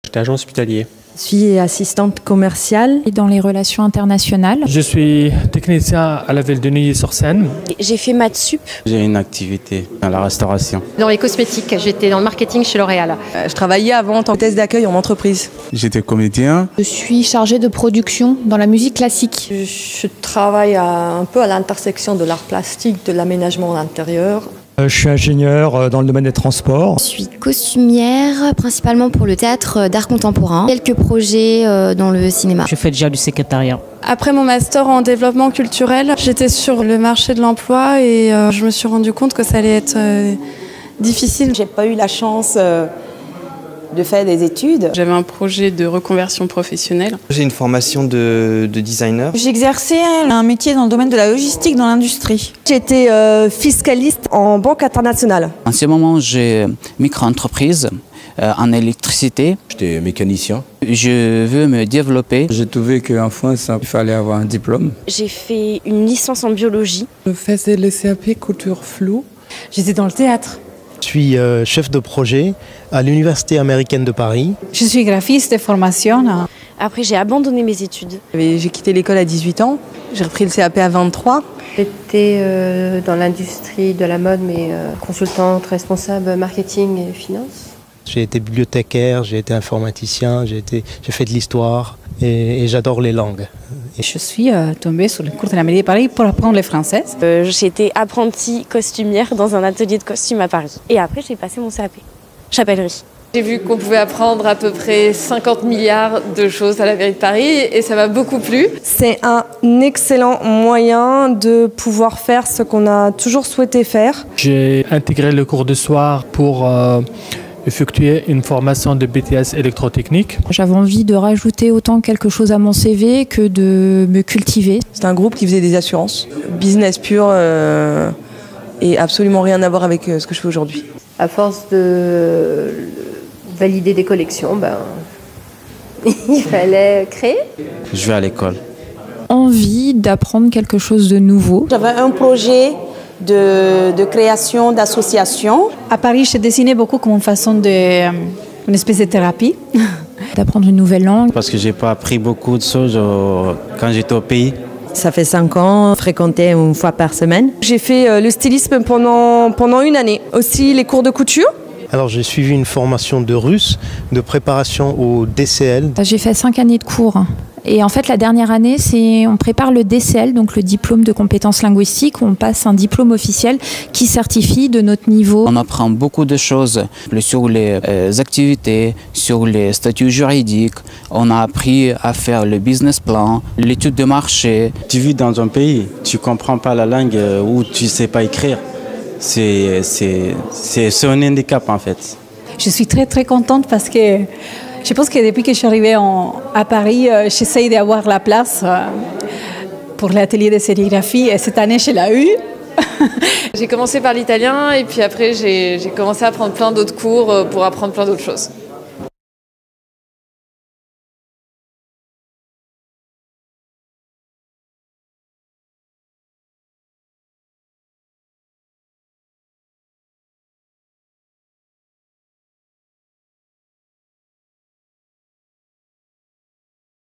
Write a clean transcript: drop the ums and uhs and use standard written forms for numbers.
J'étais agent hospitalier. Je suis assistante commerciale. Et dans les relations internationales. Je suis technicien à la ville de Neuilly-sur-Seine. J'ai fait maths sup. J'ai une activité dans la restauration. Dans les cosmétiques, j'étais dans le marketing chez L'Oréal. Je travaillais avant en tant qu'hôtesse d'accueil en entreprise. J'étais comédien. Je suis chargée de production dans la musique classique. Je travaille un peu à l'intersection de l'art plastique, de l'aménagement intérieur. Je suis ingénieur dans le domaine des transports. Je suis costumière, principalement pour le théâtre d'art contemporain. Quelques projets dans le cinéma. Je fais déjà du secrétariat. Après mon master en développement culturel, j'étais sur le marché de l'emploi et je me suis rendu compte que ça allait être difficile. J'ai pas eu la chance de faire des études. J'avais un projet de reconversion professionnelle. J'ai une formation de designer. J'exerçais un métier dans le domaine de la logistique dans l'industrie. J'étais fiscaliste en banque internationale. En ce moment, j'ai micro-entreprise en électricité. J'étais mécanicien. Je veux me développer. J'ai trouvé qu'en France, il fallait avoir un diplôme. J'ai fait une licence en biologie. Je faisais le CAP couture floue. J'étais dans le théâtre. Je suis chef de projet à l'Université américaine de Paris. Je suis graphiste de formation. Après, j'ai abandonné mes études. J'ai quitté l'école à 18 ans. J'ai repris le CAP à 23. J'étais dans l'industrie de la mode, mais consultante, responsable marketing et finance. J'ai été bibliothécaire, j'ai été informaticien, j'ai fait de l'histoire et j'adore les langues. Je suis tombée sur le cours de la mairie de Paris pour apprendre le français. J'ai été apprentie costumière dans un atelier de costume à Paris. Et après, j'ai passé mon CAP. Chapellerie. J'ai vu qu'on pouvait apprendre à peu près 50 milliards de choses à la mairie de Paris et ça m'a beaucoup plu. C'est un excellent moyen de pouvoir faire ce qu'on a toujours souhaité faire. J'ai intégré le cours de soir pour effectuer une formation de BTS électrotechnique. J'avais envie de rajouter autant quelque chose à mon CV que de me cultiver. C'est un groupe qui faisait des assurances. Business pur et absolument rien à voir avec ce que je fais aujourd'hui. À force de valider des collections, il fallait créer. Je vais à l'école. Envie d'apprendre quelque chose de nouveau. J'avais un projet de création d'associations. À Paris, je dessinais beaucoup comme une façon une espèce de thérapie. D'apprendre une nouvelle langue. Parce que j'ai pas appris beaucoup de choses quand j'étais au pays. Ça fait 5 ans, fréquentais une fois par semaine. J'ai fait le stylisme pendant une année. Aussi les cours de couture. Alors j'ai suivi une formation de russe, de préparation au DCL. J'ai fait 5 années de cours. Et en fait, la dernière année, on prépare le DCL, donc le diplôme de compétences linguistiques. On passe un diplôme officiel qui certifie de notre niveau. On apprend beaucoup de choses sur les activités, sur les statuts juridiques. On a appris à faire le business plan, l'étude de marché. Tu vis dans un pays, tu ne comprends pas la langue ou tu ne sais pas écrire. C'est un handicap en fait. Je suis très très contente parce que je pense que depuis que je suis arrivée à Paris, j'essaye d'avoir la place pour l'atelier de sérigraphie et cette année je l'ai eu. J'ai commencé par l'italien et puis après j'ai commencé à prendre plein d'autres cours pour apprendre plein d'autres choses.